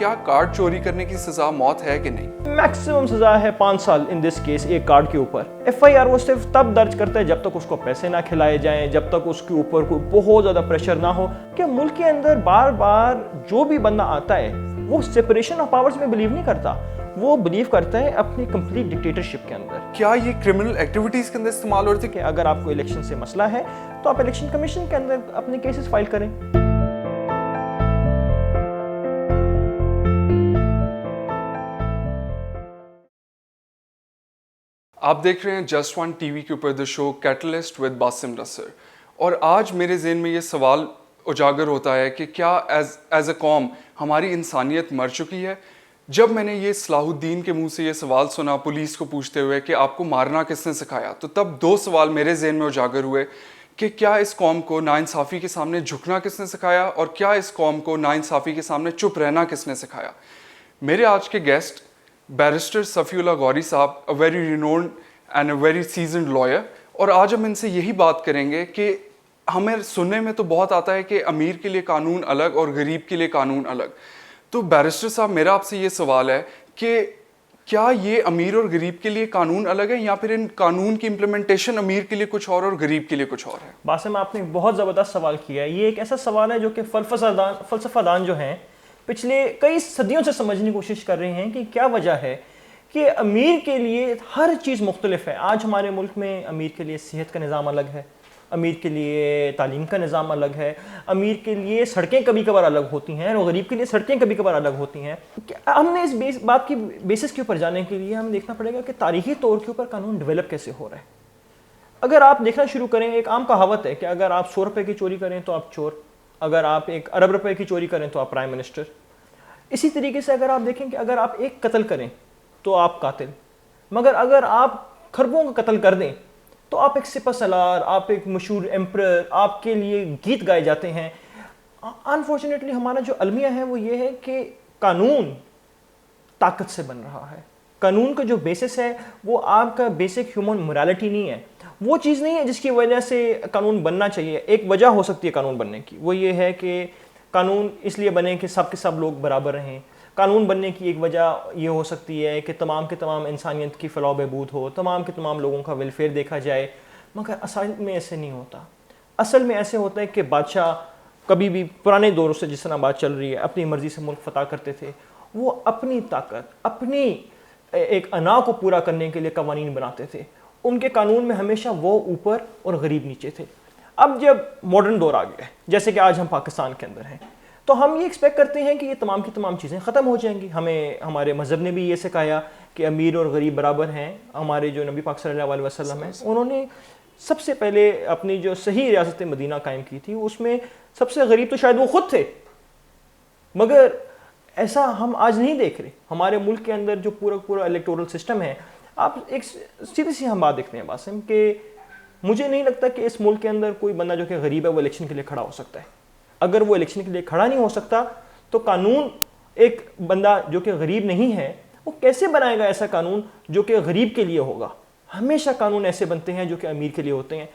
کیا کارڈ چوری کرنے کی سزا موت ہے کہ نہیں؟ میکسیمم سزا ہے 5 سال ان دس کیس ایک کارڈ کے اوپر. FIR وہ صرف تب درج کرتا ہے جب تک اس کو پیسے نہ کھلائے جائیں, جب تک اس کے اوپر کوئی بہت زیادہ پریشر نہ ہو. کہ ملک کے اندر بار بار جو بھی بندہ آتا ہے وہ سپریشن آف پاورز میں بلیو نہیں کرتا, وہ بلیو کرتا ہے اپنی کمپلیٹ ڈکٹیٹرشپ کے اندر. کیا یہ کرمنل ایکٹیویٹیز کے اندر استعمال ہو رہے تھے؟ کہ اگر آپ کو الیکشن سے مسئلہ ہے تو آپ الیکشن کمیشن کے اندر اپنے کیسز فائل کریں. آپ دیکھ رہے ہیں جسٹ ون ٹی وی کے اوپر دا شو کیٹلسٹ ود باسم نصر, اور آج میرے ذہن میں یہ سوال اجاگر ہوتا ہے کہ کیا ایز اے قوم ہماری انسانیت مر چکی ہے؟ جب میں نے یہ صلاح الدین کے منہ سے یہ سوال سنا پولیس کو پوچھتے ہوئے کہ آپ کو مارنا کس نے سکھایا, تو تب 2 سوال میرے ذہن میں اجاگر ہوئے کہ کیا اس قوم کو ناانصافی کے سامنے جھکنا کس نے سکھایا, اور کیا اس قوم کو ناانصافی کے سامنے چپ رہنا کس نے سکھایا. میرے آج کے guest barrister Safi Ullah Ghauri Sahib, a very renowned and a very seasoned lawyer, اور آج ہم ان سے یہی بات کریں گے کہ ہمیں سننے میں تو بہت آتا ہے کہ امیر کے لیے قانون الگ اور غریب کے لیے قانون الگ. تو بیرسٹر صاحب میرا آپ سے یہ سوال ہے کہ کیا یہ امیر اور غریب کے لیے قانون الگ ہے, یا پھر ان قانون کی امپلیمنٹیشن امیر کے لیے کچھ اور غریب کے لیے کچھ اور ہے؟ باسم, آپ نے بہت زبردست سوال کیا ہے. یہ ایک ایسا سوال ہے جو کہ فلسفہ دان جو ہیں پچھلے کئی صدیوں سے سمجھنے کی کوشش کر رہے ہیں کہ کیا وجہ ہے کہ امیر کے لیے ہر چیز مختلف ہے. آج ہمارے ملک میں امیر کے لیے صحت کا نظام الگ ہے, امیر کے لیے تعلیم کا نظام الگ ہے, امیر کے لیے سڑکیں کبھی کبھار الگ ہوتی ہیں اور غریب کے لیے سڑکیں کبھی کبھار الگ ہوتی ہیں. ہم نے اس بات کی بیسس کے اوپر جانے کے لیے ہم دیکھنا پڑے گا کہ تاریخی طور کے اوپر قانون ڈیولپ کیسے ہو رہا ہے. اگر آپ دیکھنا شروع کریں, ایک عام کہاوت ہے کہ اگر آپ 100 روپے کی چوری کریں تو آپ چور, اگر آپ 1 ارب روپے کی چوری کریں تو آپ پرائم منسٹر. اسی طریقے سے اگر آپ دیکھیں کہ اگر آپ ایک قتل کریں تو آپ قاتل, مگر اگر آپ خربوں کا قتل کر دیں تو آپ ایک سپہ سالار, آپ ایک مشہور ایمپرر, آپ کے لیے گیت گائے جاتے ہیں. انفارچونیٹلی ہمارا جو المیہ ہے وہ یہ ہے کہ قانون طاقت سے بن رہا ہے. قانون کا جو بیسس ہے وہ آپ کا بیسک ہیومن موریلٹی نہیں ہے, وہ چیز نہیں ہے جس کی وجہ سے قانون بننا چاہیے. ایک وجہ ہو سکتی ہے قانون بننے کی, وہ یہ ہے کہ قانون اس لیے بنے کہ سب کے سب لوگ برابر رہیں. قانون بننے کی ایک وجہ یہ ہو سکتی ہے کہ تمام کے تمام انسانیت کی فلاح و بہبود ہو, تمام کے تمام لوگوں کا ویلفیئر دیکھا جائے. مگر اصل میں ایسے نہیں ہوتا. اصل میں ایسے ہوتا ہے کہ بادشاہ کبھی بھی پرانے دوروں سے جس طرح بات چل رہی ہے اپنی مرضی سے ملک فتح کرتے تھے, وہ اپنی طاقت, اپنی ایک انا کو پورا کرنے کے لیے قوانین بناتے تھے. ان کے قانون میں ہمیشہ وہ اوپر اور غریب نیچے تھے. اب جب ماڈرن دور آ گیا جیسے کہ آج ہم پاکستان کے اندر ہیں, تو ہم یہ ایکسپیکٹ کرتے ہیں کہ یہ تمام کی تمام چیزیں ختم ہو جائیں گی. ہمیں ہمارے مذہب نے بھی یہ سکھایا کہ امیر اور غریب برابر ہیں. ہمارے جو نبی پاک صلی اللہ علیہ وسلم ہیں انہوں نے سب سے پہلے اپنی جو صحیح ریاست مدینہ قائم کی تھی, اس میں سب سے غریب تو شاید وہ خود تھے. مگر ایسا ہم آج نہیں دیکھ رہے. ہمارے ملک کے اندر جو پورا الیکٹورل سسٹم ہے, آپ ایک سیدھی سی ہم بات دیکھتے ہیں باسم کہ مجھے نہیں لگتا کہ اس ملک کے اندر کوئی بندہ جو کہ غریب ہے وہ الیکشن کے لیے کھڑا ہو سکتا ہے. اگر وہ الیکشن کے لیے کھڑا نہیں ہو سکتا تو قانون ایک بندہ جو کہ غریب نہیں ہے وہ کیسے بنائے گا ایسا قانون جو کہ غریب کے لیے ہوگا؟ ہمیشہ قانون ایسے بنتے ہیں جو کہ امیر کے لیے ہوتے ہیں.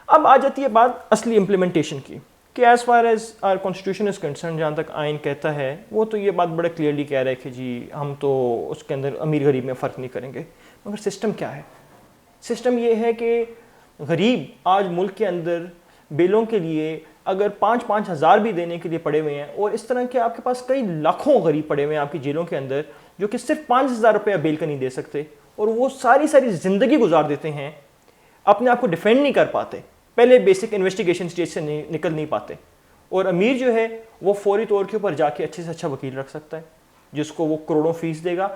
اب آ جاتی ہے بات اصلی امپلیمنٹیشن کی کہ as far as our constitution is concern, جہاں تک آئین کہتا ہے وہ تو یہ بات بڑے کلیئرلی کہہ رہا ہے کہ جی ہم تو اس کے اندر امیر غریب میں فرق نہیں کریں گے. مگر سسٹم کیا ہے؟ سسٹم یہ ہے کہ غریب آج ملک کے اندر بیلوں کے لیے اگر 5-5 ہزار بھی دینے کے لیے پڑے ہوئے ہیں, اور اس طرح کے آپ کے پاس کئی لاکھوں غریب پڑے ہوئے ہیں آپ کی جیلوں کے اندر جو کہ صرف 5,000 روپیہ بیل کا نہیں دے سکتے, اور وہ ساری زندگی گزار دیتے ہیں, اپنے آپ کو ڈیفینڈ نہیں کر پاتے, پہلے بیسک انویسٹیگیشن سٹیج سے نکل نہیں پاتے. اور امیر جو ہے وہ فوری طور کے اوپر جا کے اچھے سے اچھا وکیل رکھ سکتا ہے جس کو وہ کروڑوں فیس دے گا.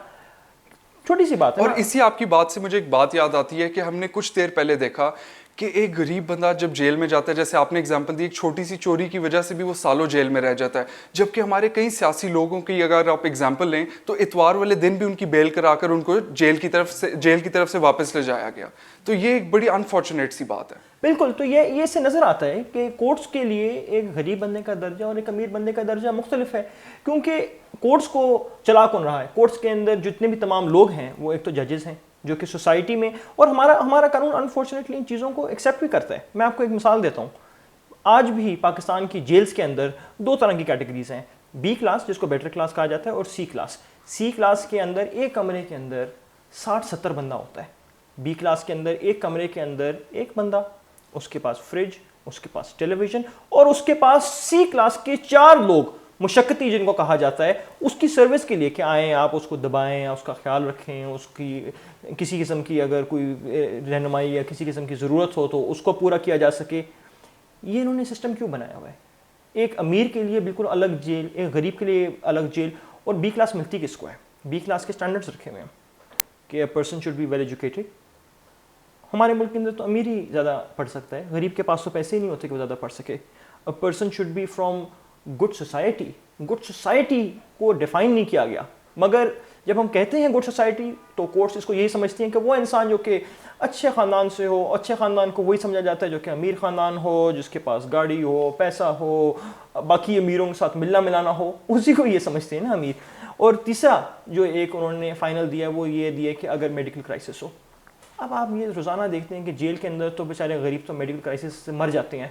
چھوٹی سی بات ہے. اور اسی آپ کی بات سے مجھے ایک بات یاد آتی ہے کہ ہم نے کچھ دیر پہلے دیکھا کہ ایک غریب بندہ جب جیل میں جاتا ہے, جیسے آپ نے اگزامپل دی, ایک چھوٹی سی چوری کی وجہ سے بھی وہ سالوں جیل میں رہ جاتا ہے, جبکہ ہمارے کئی سیاسی لوگوں کی اگر آپ اگزامپل لیں تو اتوار والے دن بھی ان کی بیل کرا کر ان کو جیل کی طرف سے واپس لے جایا گیا. تو یہ ایک بڑی انفارچونیٹ سی بات ہے. بالکل. تو یہ اس سے نظر آتا ہے کہ کورٹس کے لیے ایک غریب بندے کا درجہ اور ایک امیر بندے کا درجہ مختلف ہے, کیونکہ کورٹس کو چلا کون رہا ہے؟ کورٹس کے اندر جتنے بھی تمام لوگ ہیں وہ ایک تو ججز ہیں جو کہ سوسائٹی میں, اور ہمارا قانون انفارچونیٹلی ان چیزوں کو ایکسیپٹ بھی کرتا ہے. میں آپ کو ایک مثال دیتا ہوں. آج بھی پاکستان کی جیلز کے اندر 2 طرح کی کیٹیگریز ہیں. بی کلاس جس کو بیٹر کلاس کہا جاتا ہے اور سی کلاس. سی کلاس کے اندر ایک کمرے کے اندر 60-70 بندہ ہوتا ہے. بی کلاس کے اندر ایک کمرے کے اندر ایک بندہ, اس کے پاس فریج, اس کے پاس ٹیلی ویژن, اور اس کے پاس سی کلاس کے 4 لوگ مشقتی جن کو کہا جاتا ہے اس کی سروس کے لیے کہ آئیں آپ اس کو دبائیں, اس کا خیال رکھیں, اس کی کسی قسم کی اگر کوئی رہنمائی یا کسی قسم کی ضرورت ہو تو اس کو پورا کیا جا سکے. یہ انہوں نے سسٹم کیوں بنایا ہوا ہے؟ ایک امیر کے لیے بالکل الگ جیل, ایک غریب کے لیے الگ جیل. اور بی کلاس ملتی کس کو ہے؟ بی کلاس کے سٹینڈرڈز رکھے ہوئے ہیں کہ a person should be well educated. ہمارے ملک کے اندر تو امیر ہی زیادہ پڑھ سکتا ہے, غریب کے پاس تو پیسے ہی نہیں ہوتے کہ وہ زیادہ پڑھ سکے. A person should be from good society. Good society کو ڈیفائن نہیں کیا گیا, مگر جب ہم کہتے ہیں گڈ سوسائٹی تو کورٹس اس کو یہی سمجھتی ہیں کہ وہ انسان جو کہ اچھے خاندان سے ہو, اچھے خاندان کو وہی سمجھا جاتا ہے جو کہ امیر خاندان ہو, جس کے پاس گاڑی ہو, پیسہ ہو, باقی امیروں کے ساتھ ملنا ملانا ہو, اسی کو یہ سمجھتے ہیں نا امیر. اور تیسرا جو ایک انہوں نے فائنل دیا وہ یہ دیا کہ اگر میڈیکل کرائسس ہو. اب آپ یہ روزانہ دیکھتے ہیں کہ جیل کے اندر تو بیچارے غریب تو میڈیکل کرائسس سے مر جاتے ہیں,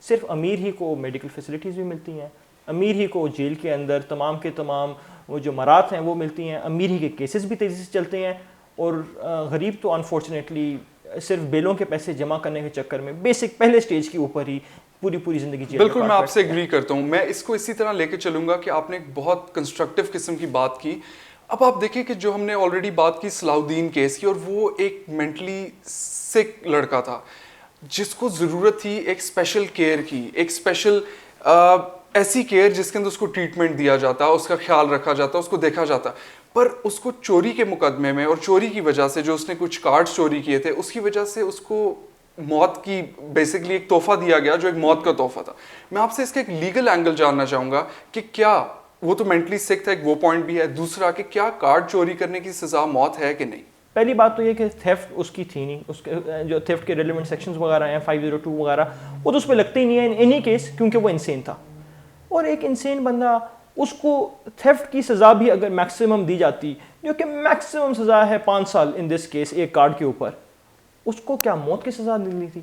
صرف امیر ہی کو میڈیکل فیسلٹیز بھی ملتی ہیں, امیر ہی کو جیل کے اندر تمام کے تمام وہ جو مرات ہیں وہ ملتی ہیں, امیر ہی کے کیسز بھی تیزی سے چلتے ہیں, اور غریب تو انفارچونیٹلی صرف بیلوں کے پیسے جمع کرنے کے چکر میں بیسک پہلے سٹیج کے اوپر ہی پوری زندگی جیل. بالکل میں آپ سے ایگری کرتا ہوں. میں اس کو اسی طرح لے کے چلوں گا کہ آپ نے ایک بہت کنسٹرکٹیو قسم کی بات کی. اب آپ دیکھیں کہ جو ہم نے آلریڈی بات کی صلاح الدین کیس کی, اور وہ ایک مینٹلی سک لڑکا تھا جس کو ضرورت تھی ایک اسپیشل کیئر کی, ایک اسپیشل ایسی کیئر جس کے اندر اس کو ٹریٹمنٹ دیا جاتا, اس کا خیال رکھا جاتا, اس کو دیکھا جاتا. پر اس کو چوری کے مقدمے میں اور چوری کی وجہ سے جو اس نے کچھ کارڈ چوری کیے تھے اس کی وجہ سے اس کو موت کی بیسکلی ایک تحفہ دیا گیا جو ایک موت کا تحفہ تھا. میں آپ سے اس کا ایک لیگل اینگل جاننا چاہوں گا کہ کیا وہ تو مینٹلی سک تھا, ایک وہ پوائنٹ بھی ہے, دوسرا کہ کیا کارڈ چوری کرنے کی سزا موت ہے کہ نہیں؟ پہلی بات تو یہ کہ تھیفٹ اس کی تھی نہیں, اس کے جو تھیفٹ کے ریلیونٹ سیکشنز وغیرہ ہیں 502 وغیرہ وہ تو اس پہ لگتے ہی نہیں ہیں ان اینی کیس, کیونکہ وہ انسین تھا. اور ایک انسین بندہ اس کو تھیفٹ کی سزا بھی اگر میکسیمم دی جاتی, جو کہ میکسیمم سزا ہے 5 سال ان دس کیس ایک کارڈ کے اوپر, اس کو کیا موت کی سزا دی تھی؟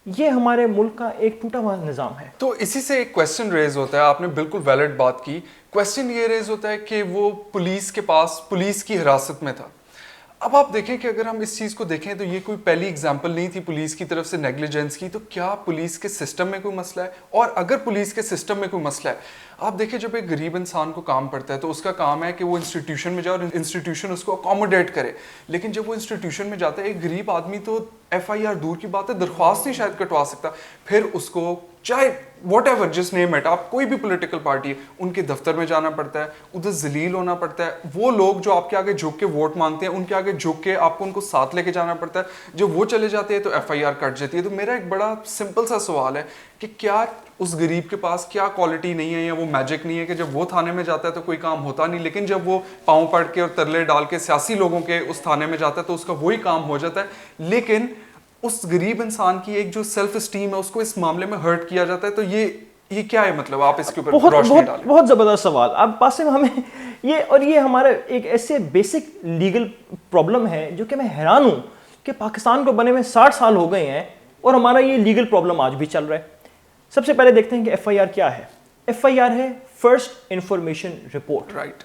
یہ ہمارے ملک کا ایک ٹوٹا ہوا نظام ہے. تو اسی سے ایک کویسچن ریز ہوتا ہے, آپ نے بالکل ویلڈ بات کی. کویسچن یہ ریز ہوتا ہے کہ وہ پولیس کے پاس پولیس کی حراست میں تھا. اب آپ دیکھیں کہ اگر ہم اس چیز کو دیکھیں تو یہ کوئی پہلی اگزامپل نہیں تھی پولیس کی طرف سے نیگلیجنس کی. تو کیا پولیس کے سسٹم میں کوئی مسئلہ ہے؟ اور اگر پولیس کے سسٹم میں کوئی مسئلہ ہے, آپ دیکھیں جب ایک غریب انسان کو کام پڑتا ہے تو اس کا کام ہے کہ وہ انسٹیٹیوشن میں جائے اور انسٹیٹیوشن اس کو اکوموڈیٹ کرے. لیکن جب وہ انسٹیٹیوشن میں جاتا ہے, ایک غریب آدمی تو FIR دور کی بات ہے, درخواست نہیں شاید کٹوا سکتا, پھر اس کو چاہے واٹ ایور جس نیم اٹ, آپ کوئی بھی پولیٹیکل پارٹی ہے, ان کے دفتر میں جانا پڑتا ہے, ادھر ذلیل ہونا پڑتا ہے. وہ لوگ جو آپ کے آگے جھک کے ووٹ مانگتے ہیں ان کے آگے جھک کے آپ کو ان کو ساتھ لے کے جانا پڑتا ہے. جب وہ چلے جاتے ہیں تو FIR کٹ جاتی ہے. تو میرا ایک بڑا سمپل سا سوال ہے کہ کیا اس غریب کے پاس کیا کوالٹی نہیں ہے یا وہ میجک نہیں ہے کہ جب وہ تھانے میں جاتا ہے تو کوئی کام ہوتا نہیں, لیکن جب وہ پاؤں پڑ کے اور ترلے ڈال کے سیاسی لوگوں کے اس تھانے میں جاتا ہے تو اس کا وہی کام ہو جاتا ہے. لیکن اس غریب انسان کی ایک جو سیلف اسٹیم ہے اس کو اس معاملے میں ہرٹ کیا جاتا ہے. تو یہ کیا ہے مطلب؟ آپ اس کے اوپر روشنی ڈالیں. بہت زبردست سوال. اب قاسم ہمیں یہ ہمارا ایک ایسے بیسک لیگل پرابلم ہے جو کہ میں حیران ہوں کہ پاکستان کو بنے ہوئے 60 سال ہو گئے ہیں اور ہمارا یہ لیگل پرابلم آج بھی چل رہا ہے. سب سے پہلے دیکھتے ہیں کہ FIR کیا ہے. FIR ہے فرسٹ انفارمیشن رپورٹ. رائٹ.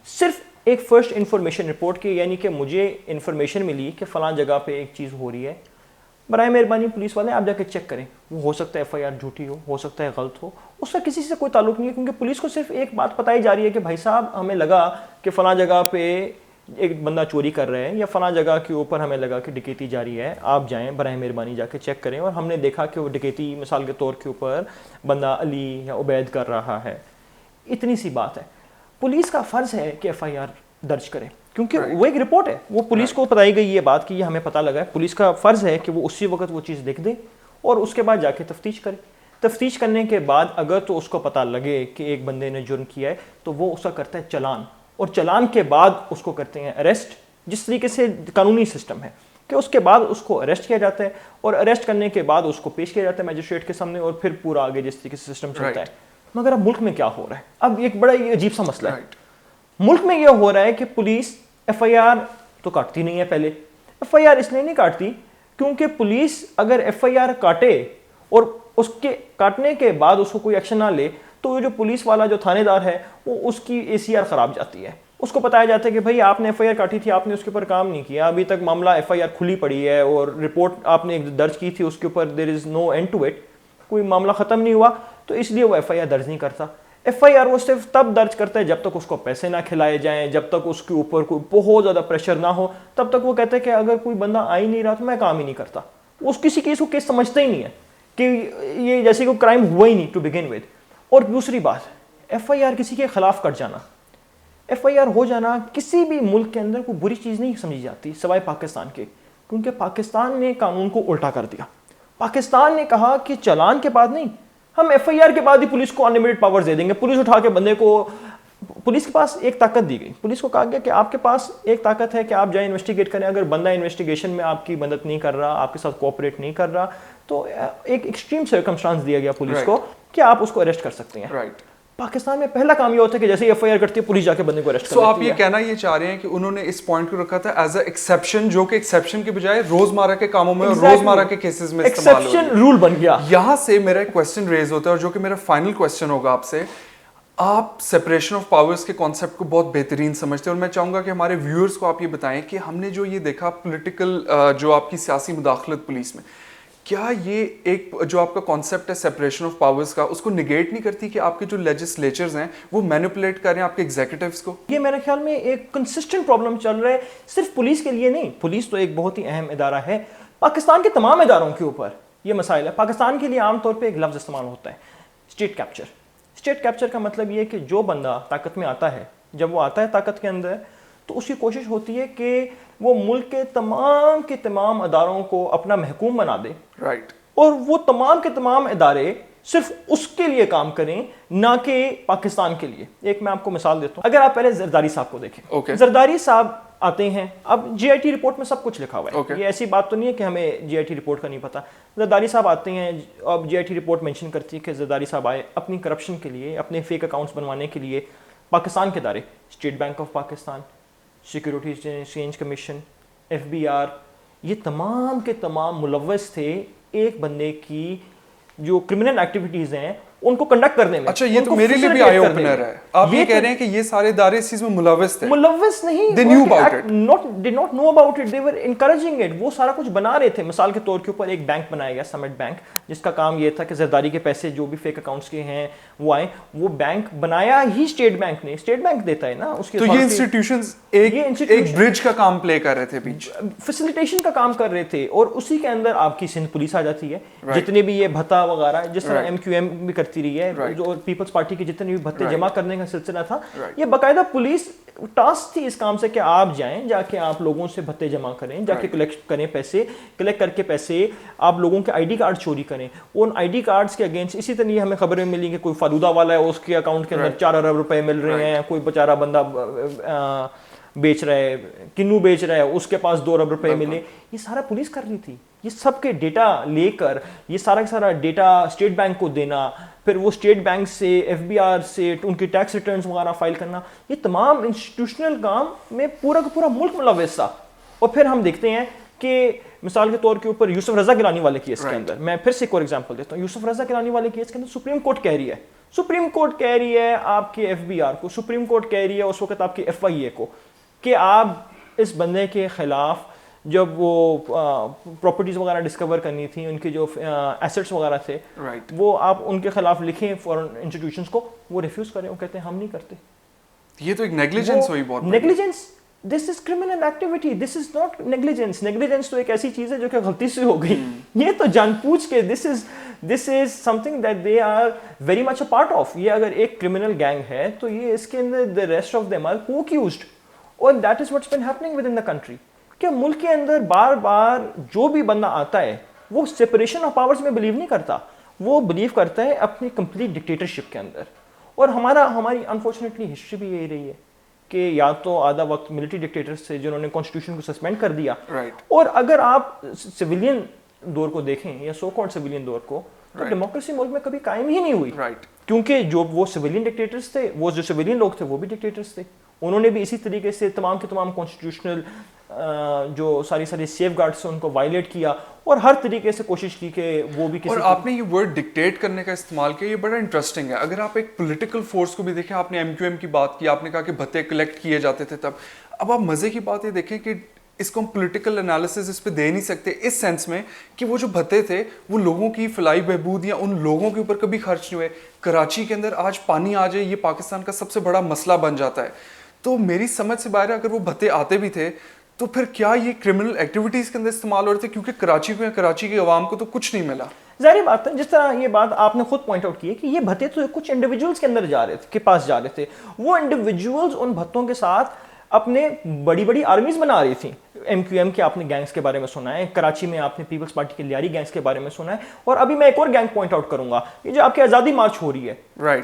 صرف ایک فرسٹ انفارمیشن رپورٹ کی, یعنی کہ مجھے انفارمیشن ملی کہ فلاں جگہ پہ ایک چیز ہو رہی ہے, برائے مہربانی پولیس والے آپ جا کے چیک کریں. وہ ہو سکتا ہے FIR جھوٹی ہو سکتا ہے غلط ہو, اس کا کسی سے کوئی تعلق نہیں ہے, کیونکہ پولیس کو صرف ایک بات بتائی جا رہی ہے کہ بھائی صاحب ہمیں لگا کہ فلاں جگہ پہ ایک بندہ چوری کر رہا ہے, یا فلاں جگہ کے اوپر ہمیں لگا کہ ڈکیتی جاری ہے, آپ جائیں برائے مہربانی جا کے چیک کریں. اور ہم نے دیکھا کہ وہ ڈکیتی مثال کے طور کے اوپر بندہ علی یا عبید کر رہا ہے. اتنی سی بات ہے. پولیس کا فرض ہے کہ FIR درج کرے, کیونکہ وہ ایک رپورٹ ہے, وہ پولیس کو بتائی گئی یہ بات کہ یہ ہمیں پتہ لگا ہے. پولیس کا فرض ہے کہ وہ اسی وقت وہ چیز لکھ دے اور اس کے بعد جا کے تفتیش کرے. تفتیش کرنے کے بعد اگر تو اس کو پتہ لگے کہ ایک بندے نے جرم کیا ہے تو وہ اس کا کرتا ہے چلان, اور چلان کے بعد اس کو کرتے ہیں اریسٹ. جس طریقے سے قانونی سسٹم ہے کہ اس کے بعد اس کو اریسٹ کیا جاتا ہے, اور اریسٹ کرنے کے بعد اس کو پیش کیا جاتا ہے میجسٹریٹ کے سامنے, اور پھر پورا آگے جس طریقے سے سسٹم چلتا ہے. مگر اب ملک میں کیا ہو رہا ہے؟ اب ایک بڑا عجیب سا مسئلہ ہے. ملک میں یہ ہو رہا ہے کہ پولیس FIR تو کاٹتی نہیں ہے. پہلے FIR اس لیے نہیں کاٹتی کیونکہ پولیس اگر FIR کاٹے اور اس کے کاٹنے کے بعد اس کو کوئی ایکشن نہ لے تو جو پولیس والا جو تھانے دار ہے وہ اس کی ACR خراب جاتی ہے, اس کو بتایا جاتا ہے کہ بھائی آپ نے FIR کاٹی تھی, آپ نے اس کے اوپر کام نہیں کیا, ابھی تک معاملہ FIR کھلی پڑی ہے اور رپورٹ آپ نے درج کی تھی اس کے اوپر there is no end to it, کوئی معاملہ ختم نہیں ہوا, تو اس لیے وہ FIR درج نہیں کرتا. FIR وہ صرف تب درج کرتا ہے جب تک اس کو پیسے نہ کھلائے جائیں, جب تک اس کے اوپر کوئی بہت زیادہ پریشر نہ ہو, تب تک وہ کہتے ہیں کہ اگر کوئی بندہ آ ہی نہیں رہا تو میں کام ہی نہیں کرتا. اس کسی کیس کو کیس سمجھتا ہی نہیں ہے کہ یہ جیسے کوئی کرائم ہوا ہی نہیں ٹو بگن ود. اور دوسری بات, FIR کسی کے خلاف کٹ جانا, FIR ہو جانا کسی بھی ملک کے اندر کوئی بری چیز نہیں سمجھی جاتی سوائے پاکستان کے, کیونکہ پاکستان نے قانون کو الٹا کر دیا. پاکستان نے کہا کہ چلان کے بعد نہیں, ہم FIR کے بعد ہی پولیس کو انلمیٹڈ پاورز دے دیں گے. پولیس اٹھا کے بندے کو, پولیس کے پاس ایک طاقت دی گئی, پولیس کو کہا گیا کہ آپ کے پاس ایک طاقت ہے کہ آپ جائیں انویسٹیگیٹ کریں, اگر بندہ انویسٹیگیشن میں آپ کی مدد نہیں کر رہا, آپ کے ساتھ کوآپریٹ نہیں کر رہا, تو ایک ایکسٹریم سرکمسٹانس دیا گیا پولیس کو کہ آپ اس کو اریسٹ کر سکتے ہیں. پاکستان میں پہلا کام یہ ہوتا ہے کہ جیسے FIR کرتی ہے پولیس جا کے بندے کو اریسٹ کر لیتی ہے. آپ یہ کہنا یہ چاہ رہے ہیں کہ انہوں نے اس پوائنٹ کو رکھا تھا ایز اے ایکسیپشن, جو کہ ایکسیپشن کے بجائے روزمرہ کے کاموں میں اور روزمرہ کے کیسز میں استعمال ہو ایکسیپشن رول بن گیا. یہاں سے میرا ایک کوسچن ریز ہوتا ہے, اور جو کہ میرا فائنل کوسچن ہوگا آپ سے. آپ سپریشن آف پاورز کے کانسیپٹ کو بہت بہترین سمجھتے ہیں, اور میں چاہوں گا کہ ہمارے ویورز کو آپ یہ بتائیں کہ ہم نے جو یہ دیکھا پولیٹیکل جو آپ کی سیاسی مداخلت پولیس میں, کیا یہ ایک جو آپ کا کانسیپٹ ہے سپریشن آف پاورز کا, اس کو نگیٹ نہیں کرتی کہ آپ کے جو لیجسلیچرز ہیں وہ مینیپولیٹ کر رہے ہیں آپ کے ایگزیکٹوز کو؟ یہ میرے خیال میں ایک کنسسٹنٹ پرابلم چل رہا ہے, صرف پولیس کے لیے نہیں. پولیس تو ایک بہت ہی اہم ادارہ ہے, پاکستان کے تمام اداروں کے اوپر یہ مسائل ہے. پاکستان کے لیے عام طور پہ ایک لفظ استعمال ہوتا ہے, اسٹیٹ کیپچر. اسٹیٹ کیپچر کا مطلب یہ ہے کہ جو بندہ طاقت میں آتا ہے, جب وہ آتا ہے طاقت کے اندر, تو اس کی کوشش ہوتی ہے کہ وہ ملک کے تمام اداروں کو اپنا محکوم بنا دے. رائٹ. اور وہ تمام کے تمام ادارے صرف اس کے لیے کام کریں, نہ کہ پاکستان کے لیے. ایک میں آپ کو مثال دیتا ہوں, اگر آپ پہلے زرداری صاحب کو دیکھیں. زرداری صاحب آتے ہیں, اب GIT رپورٹ میں سب کچھ لکھا ہوا ہے, یہ ایسی بات تو نہیں ہے کہ ہمیں GIT رپورٹ کا نہیں پتا. زرداری صاحب آتے ہیں, اب GIT رپورٹ مینشن کرتی ہے کہ زرداری صاحب آئے اپنی کرپشن کے لیے, اپنے فیک اکاؤنٹس بنوانے کے لیے. پاکستان کے ادارے, state bank of Pakistan, securities exchange commission, FBR, یہ تمام کے تمام ملوث تھے ایک بندے کی جو کرمنل ایکٹیویٹیز ہیں ان کو کنڈکٹ کرنے میں. اچھا, یہ تو میرے لیے بھی آئی اوپنر ہے. آپ یہ کہہ رہے ہیں کہ یہ سارے ادارے اس چیز میں ملوث تھے؟ ملوث نہیں, they knew about it. did not know about it, they were encouraging it. وہ سارا کچھ بنا رہے تھے. مثال کے طور کے اوپر ایک بینک بنایا گیا, سمٹ بینک, جس کا کام یہ تھا کہ زرداری کے پیسے جو بھی فیک اکاؤنٹس کے ہیں وہ آئیں. وہ بینک بنایا ہی اسٹیٹ بینک نے, اسٹیٹ بینک دیتا ہے نا اس کی. تو یہ انسٹیٹیوشنز ایک برج کا کام پلے کر رہے تھے, بیچ فیسیلیٹیشن کا کام کر رہے تھے, اور اسی کے اندر آپ کی سندھ پولیس آ جاتی ہے. جتنے بھی یہ بھتا وغیرہ, جس طرح MQM بھی کرتی رہی ہے, جو پیپلز پارٹی کے جتنے بھی بھتے جمع کرنے کا سلسلہ تھا, یہ باقاعدہ پولیس ٹاسک تھی اس کام سے کہ آپ جائیں, جا کے آپ لوگوں سے بھتے جمع کریں, جا کے کلیکٹ کریں پیسے, کلیکٹ کر کے پیسے آپ لوگوں کے ID کارڈ چوری کریں. ان ID کارڈز کے اگینسٹ اسی طرح ہمیں خبریں ملی کہ کوئی فالودہ والا ہے, اس کے اکاؤنٹ کے اندر 4 ارب روپے مل رہے ہیں, کوئی بیچارہ بندہ بیچ رہا ہے, کنو بیچ رہا ہے, اس کے پاس 2 ارب روپے ملے. یہ سارا پولیس کر رہی تھی. یہ سب کے ڈیٹا لے کر یہ سارا کا سارا ڈیٹا اسٹیٹ بینک کو دینا, پھر وہ اسٹیٹ بینک سے FBR سے ان کی ٹیکس ریٹرنز وغیرہ فائل کرنا, یہ تمام انسٹیٹیوشنل کام میں پورا کا پورا ملک ملوث تھا. اور پھر ہم دیکھتے ہیں کہ مثال کے طور کے اوپر یوسف رضا گیلانی والے کیس کے اندر, میں پھر سے ایک اور ایگزامپل دیتا ہوں. یوسف رضا گیلانی والے کیس کے اندر سپریم کورٹ کہہ رہی ہے آپ کے FBR کو, سپریم کورٹ کہہ رہی ہے اس وقت آپ کے FIA کو کہ آپ اس بندے کے خلاف جب وہ پراپرٹیز وغیرہ ڈسکور کرنی تھی, ان کے جو ایسٹس وغیرہ تھے, وہ آپ ان کے خلاف لکھیں فورن انسٹیٹیوشنز کو. وہ ریفیوز کریں, وہ کہتے ہیں ہم نہیں کرتے. یہ تو ایک نیگلیجنس ہوئی, بہت negligence. This is criminal activity, this is not negligence. Negligence تو ایک ایسی چیز ہے جو کہ غلطی سے ہو گئی, یہ تو جان پوچھ کے. This is something that they are very much a part of. یہ اگر ایک کرمنل گینگ ہے تو یہ اس کے اندر the rest of them are co-accused, اور that is what's been happening within the country. کہ ملک کے اندر بار بار جو بھی بندہ آتا ہے وہ سپریشن آف پاورز میں بلیو نہیں کرتا, وہ بلیو کرتا ہے اپنی کمپلیٹ ڈکٹیٹرشپ کے اندر. اور ہماری انفارچونیٹلی ہسٹری بھی یہی رہی ہے کہ یا تو آدھا وقت ملٹری ڈکٹیٹرز تھے جنہوں نے کانسٹیٹیوشن کو سسپینڈ کر دیا, اور اگر آپ سویلین دور کو دیکھیں یا سو کالڈ سویلین دور کو, تو ڈیموکریسی ملک میں کبھی قائم ہی نہیں ہوئی. کیونکہ جو وہ سویلین ڈکٹیٹرز تھے, وہ جو سویلین لوگ تھے وہ بھی ڈکٹیٹرز تھے. انہوں نے بھی اسی طریقے سے تمام کے تمام کانسٹیٹیوشنل جو ساری سیف گارڈ سے ان کو وائلیٹ کیا اور ہر طریقے سے کوشش کی کہ وہ بھی اور آپ نے یہ ورڈ ڈکٹیٹ کرنے کا استعمال کیا, یہ بڑا انٹرسٹنگ ہے. اگر آپ ایک پولیٹیکل فورس کو بھی دیکھیں, آپ نے ایم کیو ایم کی بات کی, آپ نے کہا کہ بھتے کلیکٹ کیے جاتے تھے تب. اب آپ مزے کی بات یہ دیکھیں کہ اس کو ہم پولیٹیکل انالیسس اس پہ دے نہیں سکتے اس سینس میں کہ وہ جو بھتے تھے وہ لوگوں کی فلاحی بہبود یا ان لوگوں کے اوپر کبھی خرچ نہیں ہوئے. کراچی کے اندر آج پانی آ جائے یہ پاکستان کا سب سے بڑا مسئلہ بن جاتا ہے. تو میری سمجھ سے باہر ہے اگر وہ بھتے آتے بھی تھے تو پھر کیا یہ کرمنل ایکٹیویٹیز کے اندر استعمال ہو رہے تھے, کیونکہ کراچی کو یا کراچی کی عوام کو تو کچھ نہیں ملا. ظاہری بات ہے, جس طرح یہ بات آپ نے خود پوائنٹ آؤٹ کی ہے کہ یہ بھتے تو کچھ انڈیویجولز کے اندر جا رہے تھے, کے پاس جا رہے تھے. وہ انڈیویجولز ان بھتوں کے ساتھ اپنے بڑی بڑی آرمیز بنا رہی تھیں. ایم کیو ایم کے آپ نے گینگز کے بارے میں سنا ہے, کراچی میں آپ نے پیپلز پارٹی کے لیاری گینگز کے بارے میں سنا ہے, اور ابھی میں ایک اور گینگ پوائنٹ آؤٹ کروں گا, یہ جو آپ کی آزادی مارچ ہو رہی ہے.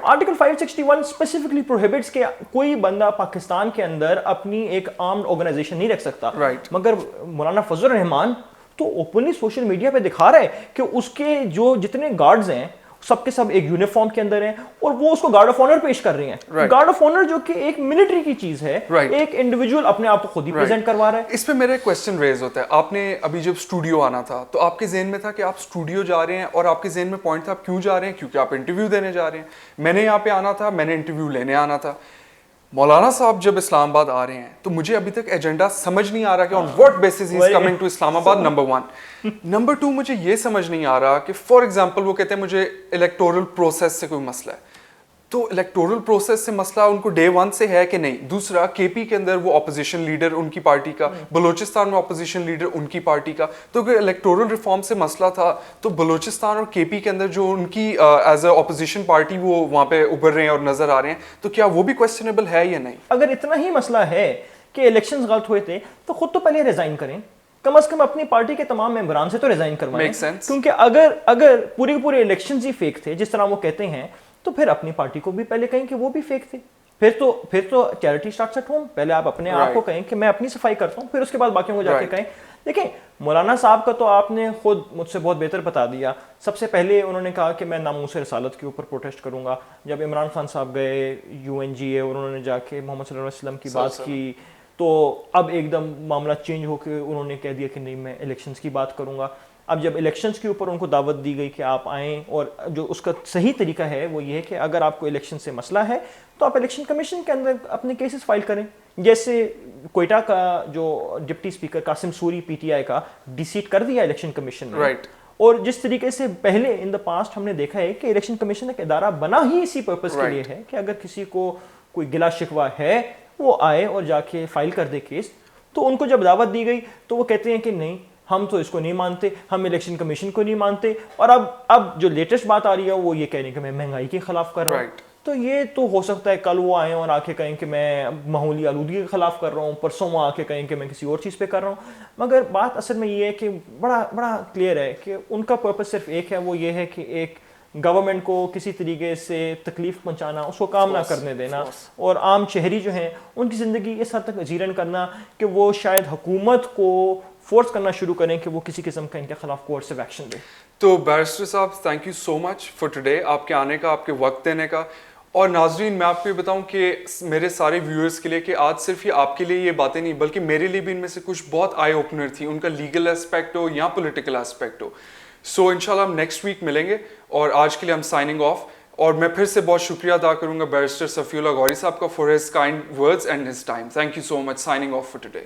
آرٹیکل 561 اسپیسیفکلی پروہیبٹس کہ کوئی بندہ پاکستان کے اندر اپنی ایک آرمڈ آرگنائزیشن نہیں رکھ سکتا. مگر مولانا فضل الرحمان تو اوپنلی سوشل میڈیا پہ دکھا رہا ہے کہ اس کے جو جتنے گارڈز ہیں سب کے سب ایک یونیفارم کے اندر ہیں اور وہ اس کو گارڈ آف آنر پیش کر رہے ہیں. گارڈ آف آنر جو کہ ایک ملٹری کی چیز ہے, ایک انڈیویجول اپنے آپ کو خود ہی پریزنٹ کروا رہا ہے. اس پہ میرا ایک کوسچن ریز ہوتا ہے, آپ نے ابھی جب اسٹوڈیو آنا تھا تو آپ کے ذہن میں تھا کہ آپ اسٹوڈیو جا رہے ہیں, اور آپ کے ذہن میں پوائنٹ تھا آپ کیوں جا رہے ہیں, کیونکہ آپ انٹرویو دینے جا رہے ہیں. میں نے یہاں پہ آنا تھا, میں نے انٹرویو لینے آنا تھا. مولانا صاحب جب اسلام آباد آ رہے ہیں تو مجھے ابھی تک ایجنڈا سمجھ نہیں آ رہا کہ on what basis he is coming to Islamabad, number 1. Number 2 مجھے یہ سمجھ نہیں آ رہا کہ فار ایگزامپل وہ کہتے ہیں مجھے الیکٹورل پروسیس سے کوئی مسئلہ ہے, تو الیکٹورل پروسیس سے مسئلہ ان کو ڈے 1 سے ہے کہ نہیں. دوسرا کے پی کے اندر وہ اپوزیشن لیڈر ان کی پارٹی کا, بلوچستان میں اپوزیشن لیڈر ان کی پارٹی کا, تو اگر الیکٹورل ریفارم سے مسئلہ تھا تو بلوچستان اور کے پی کے اندر جو ان کی ایز اے اپوزیشن پارٹی وہ وہاں پہ ابھر رہے ہیں اور نظر آ رہے ہیں, تو کیا وہ بھی کویسچنیبل ہے یا نہیں؟ اگر اتنا ہی مسئلہ ہے کہ الیکشنز غلط ہوئے تھے تو خود تو پہلے ریزائن کریں, کم از کم اپنی پارٹی کے تمام ممبران سے تو ریزائن کروائیں. کیونکہ اگر پورے الیکشنز ہی فیک تھے جس طرح وہ کہتے ہیں, تو پھر اپنی پارٹی کو بھی پہلے کہیں کہ وہ بھی فیک تھے. پھر تو چیریٹی اسٹارٹس ایٹ ہوم. پہلے آپ اپنے آپ کو کہیں کہ میں اپنی صفائی کرتا ہوں, پھر اس کے بعد باقیوں کو جا کے کہیں. دیکھیں مولانا صاحب کا تو آپ نے خود مجھ سے بہت بہتر بتا دیا. سب سے پہلے انہوں نے کہا کہ میں ناموس رسالت کے اوپر پروٹیسٹ کروں گا. جب عمران خان صاحب گئے UNGA اور انہوں نے جا کے محمد صلی اللہ علیہ وسلم کی بات کی, تو اب ایک دم معاملہ چینج ہو کے انہوں نے کہہ دیا کہ نہیں میں الیکشنز کی بات کروں گا. اب جب الیکشنز کے اوپر ان کو دعوت دی گئی کہ آپ آئیں, اور جو اس کا صحیح طریقہ ہے وہ یہ ہے کہ اگر آپ کو الیکشن سے مسئلہ ہے تو آپ الیکشن کمیشن کے اندر اپنے کیسز فائل کریں. جیسے کوئٹہ کا جو deputy speaker Qasim sorry PTI کا ڈیسیٹ کر دیا الیکشن کمیشن نے, اور جس طریقے سے پہلے ان دا پاسٹ ہم نے دیکھا ہے کہ الیکشن کمیشن ایک ادارہ بنا ہی اسی پرپز کے لیے ہے کہ اگر کسی کو کوئی گلا شکوہ ہے وہ آئے اور جا کے فائل کر دے کیس. تو ان کو جب دعوت دی گئی تو وہ کہتے ہیں کہ نہیں ہم تو اس کو نہیں مانتے, ہم الیکشن کمیشن کو نہیں مانتے. اور اب جو لیٹسٹ بات آ رہی ہے وہ یہ کہہ رہے ہیں کہ میں مہنگائی کے خلاف کر رہا ہوں. تو یہ تو ہو سکتا ہے کل وہ آئیں اور آ کے کہیں کہ میں ماحولی آلودگی کے خلاف کر رہا ہوں, پرسوں وہ آ کے کہیں کہ میں کسی اور چیز پہ کر رہا ہوں. مگر بات اصل میں یہ ہے کہ بڑا کلیئر ہے کہ ان کا پرپس صرف ایک ہے, وہ یہ ہے کہ ایک گورنمنٹ کو کسی طریقے سے تکلیف پہنچانا, اس کو کام نہ کرنے دینا, اور عام شہری جو ہیں ان کی زندگی اس حد تک اجیرن کرنا کہ وہ شاید حکومت کو فورس کرنا شروع کریں کہ وہ کسی قسم کا ان کے خلاف کوئرسو ایکشن لے. تو بیرسٹر صاحب thank you so much for today, آپ کے آنے کا, آپ کے وقت دینے کا. اور ناظرین میں آپ کو یہ بتاؤں کہ میرے سارے ویورز کے لیے کہ آج صرف یہ آپ کے لیے یہ باتیں نہیں بلکہ میرے لیے بھی ان میں سے کچھ بہت آئی اوپنر تھی, ان کا لیگل اسپیکٹ ہو یا پولیٹیکل اسپیکٹ ہو. سو انشاءاللہ ہم نیکسٹ ویک ملیں گے, اور آج کے لیے ہم سائننگ آف. اور میں پھر سے بہت شکریہ ادا کروں گا بیرسٹر صفی اللہ غوری صاحب کا for his kind words and his time. Thank you so much. Signing off for today.